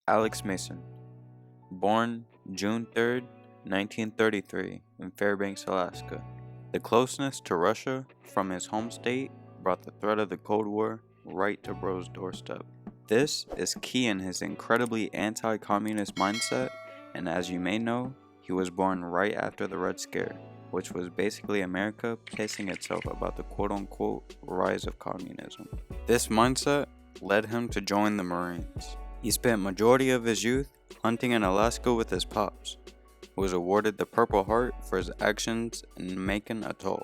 Alex Mason, born June 3rd, 1933, in Fairbanks, Alaska. The closeness to Russia from his home state brought the threat of the Cold War right to Bro's doorstep. This is key in his incredibly anti-communist mindset, and as you may know, he was born right after the Red Scare, which was basically America pissing itself about the quote-unquote rise of communism. This mindset led him to join the Marines. He spent majority of his youth hunting in Alaska with his pops, who was awarded the Purple Heart for his actions in Macon Atoll.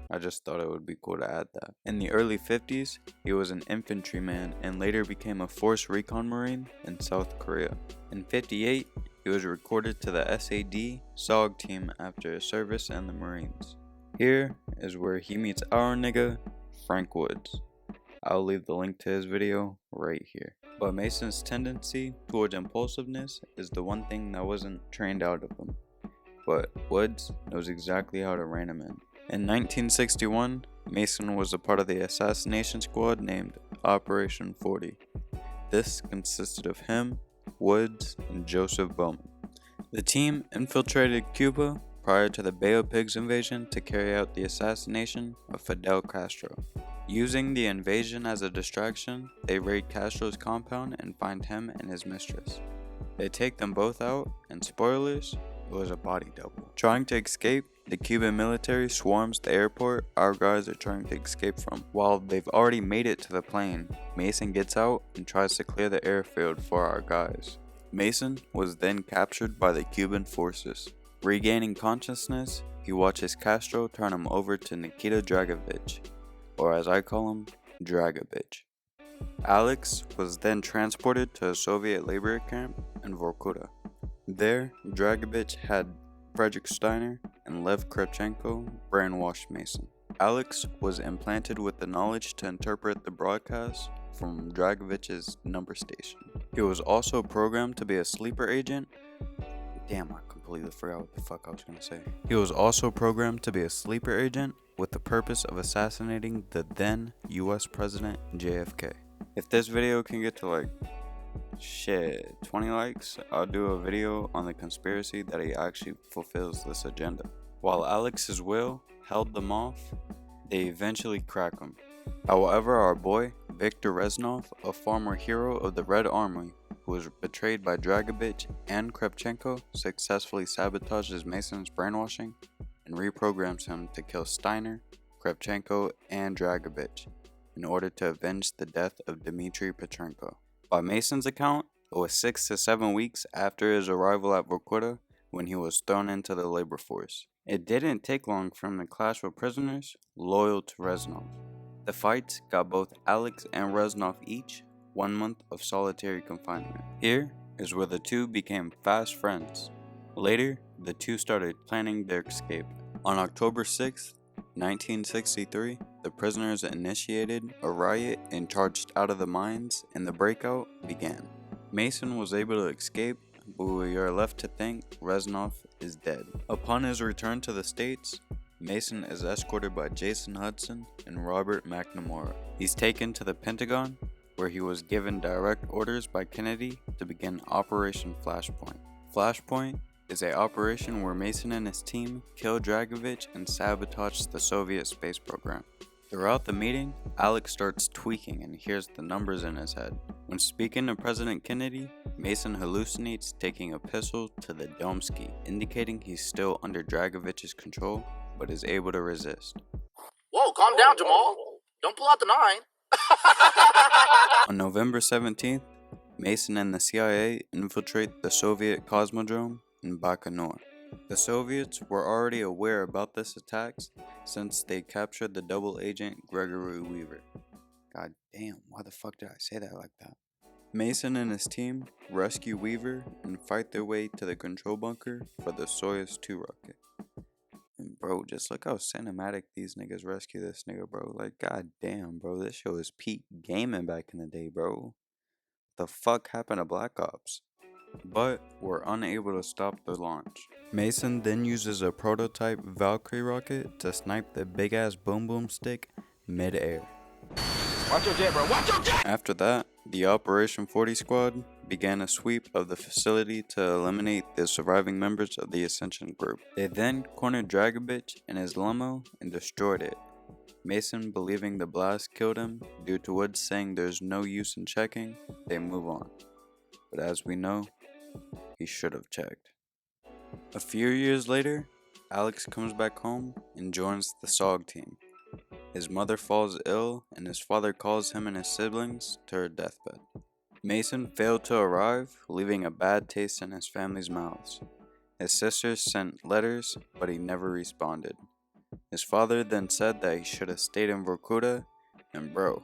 I just thought it would be cool to add that. In the early 50s, he was an infantryman and later became a Force Recon Marine in South Korea. In 58, he was recruited to the SAD SOG team after his service in the Marines. Here is where he meets our nigga, Frank Woods. I'll leave the link to his video right here. But Mason's tendency towards impulsiveness is the one thing that wasn't trained out of him. But Woods knows exactly how to rein him in. In 1961, Mason was a part of the assassination squad named Operation 40. This consisted of him, Woods, and Joseph Bowman. The team infiltrated Cuba prior to the Bay of Pigs invasion to carry out the assassination of Fidel Castro. Using the invasion as a distraction, they raid Castro's compound and find him and his mistress. They take them both out, and spoilers, it was a body double. Trying to escape, the Cuban military swarms the airport our guys are trying to escape from. While they've already made it to the plane, Mason gets out and tries to clear the airfield for our guys. Mason was then captured by the Cuban forces. Regaining consciousness, he watches Castro turn him over to Nikita Dragovich, or as I call him, Dragovich. Alex was then transported to a Soviet labor camp in Vorkuta. There, Dragovich had Frederick Steiner and Lev Kravchenko brainwashed Mason. Alex was implanted with the knowledge to interpret the broadcast from Dragovich's number station. He was also programmed to be a sleeper agent. Damn, I completely forgot what the fuck I was gonna say. He was also programmed to be a sleeper agent with the purpose of assassinating the then US President JFK. If this video can get to 20 likes, I'll do a video on the conspiracy that he actually fulfills this agenda. While Alex's will held them off, they eventually crack him. However, our boy, Viktor Reznov, a former hero of the Red Army, who was betrayed by Dragovich and Kravchenko, successfully sabotages Mason's brainwashing and reprograms him to kill Steiner, Kravchenko, and Dragovich in order to avenge the death of Dmitry Petrenko. By Mason's account, it was 6 to 7 weeks after his arrival at Vorkuta when he was thrown into the labor force. It didn't take long for him to clash with prisoners loyal to Reznov. The fights got both Alex and Reznov each 1 month of solitary confinement. Here is where the two became fast friends. Later, the two started planning their escape. On October 6, 1963, the prisoners initiated a riot and charged out of the mines, and the breakout began. Mason was able to escape, but we are left to think Reznov is dead. Upon his return to the States, Mason is escorted by Jason Hudson and Robert McNamara. He's taken to the Pentagon, where he was given direct orders by Kennedy to begin Operation Flashpoint. Flashpoint is an operation where Mason and his team kill Dragovich and sabotage the Soviet space program. Throughout the meeting, Alex starts tweaking and hears the numbers in his head. When speaking to President Kennedy, Mason hallucinates taking a pistol to the Domsky, indicating he's still under Dragovich's control, but is able to resist. Whoa, calm down, Jamal. Don't pull out the 9. On November 17th, Mason and the CIA infiltrate the Soviet Cosmodrome in Baikonur. The Soviets were already aware about this attack since they captured the double agent Gregory Weaver. God damn, why the fuck did I say that like that? Mason and his team rescue Weaver and fight their way to the control bunker for the Soyuz 2 rocket. And bro, just look how cinematic these niggas rescue this nigga, bro. God damn, bro, this show is peak gaming back in the day, bro. The fuck happened to Black Ops? But were unable to stop the launch. Mason then uses a prototype Valkyrie rocket to snipe the big ass boom boom stick mid-air. Watch your jet, bro. Watch your jet! After that, the Operation 40 squad began a sweep of the facility to eliminate the surviving members of the Ascension group. They then cornered Dragovich in his limo and destroyed it. Mason, believing the blast killed him due to Woods saying there's no use in checking, they move on. But as we know, he should have checked. A few years later, Alex comes back home and joins the SOG team. His mother falls ill and his father calls him and his siblings to her deathbed. Mason failed to arrive, leaving a bad taste in his family's mouths. His sisters sent letters, but he never responded. His father then said that he should have stayed in Vorkuta, and bro,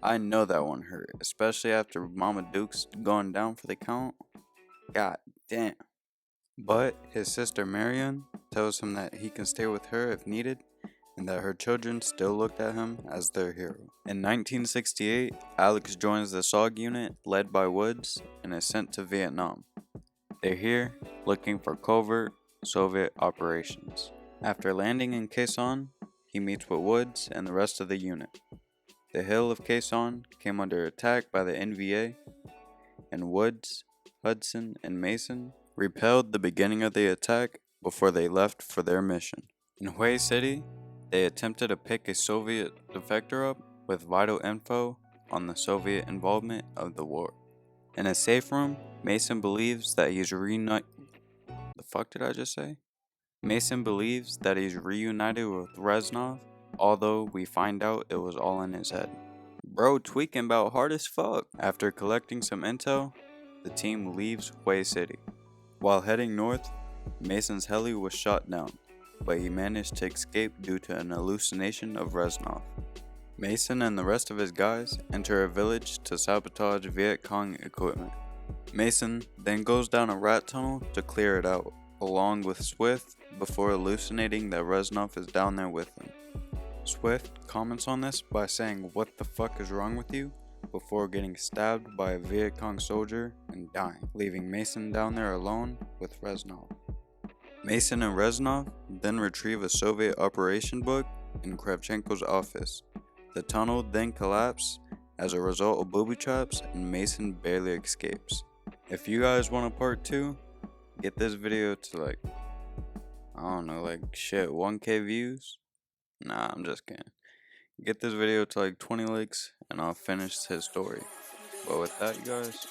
I know that one hurt, especially after Mama Duke's going down for the count. God damn. But his sister Marion tells him that he can stay with her if needed, and that her children still looked at him as their hero. In 1968, Alex joins the SOG unit led by Woods and is sent to Vietnam. They're here looking for covert Soviet operations. After landing in Khe Sanh, he meets with Woods and the rest of the unit. The hill of Khe Sanh came under attack by the NVA, and Woods, Hudson, and Mason repelled the beginning of the attack before they left for their mission. In Hue City, they attempted to pick a Soviet defector up with vital info on the Soviet involvement of the war. In a safe room, Mason believes that he's reunited. The fuck did I just say? Mason believes that he's reunited with Reznov, although we find out it was all in his head. Bro tweaking about hard as fuck. After collecting some intel, the team leaves Hue City. While heading north, Mason's heli was shot down, but he managed to escape due to an hallucination of Reznov. Mason and the rest of his guys enter a village to sabotage Viet Cong equipment. Mason then goes down a rat tunnel to clear it out, along with Swift, before hallucinating that Reznov is down there with him. Swift comments on this by saying, "What the fuck is wrong with you?" before getting stabbed by a Viet Cong soldier and dying, leaving Mason down there alone with Reznov. Mason and Reznov then retrieve a Soviet operation book in Kravchenko's office. The tunnel then collapses as a result of booby traps, and Mason barely escapes. If you guys want a part 2, get this video to 1K views? Nah, I'm just kidding. Get this video to 20 likes and I'll finish his story. But with that, you guys,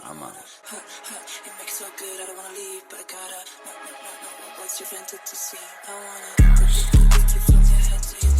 I'm out. It makes so good, I don't wanna leave, but I gotta. What's your fantasy? I wanna take you from your head to your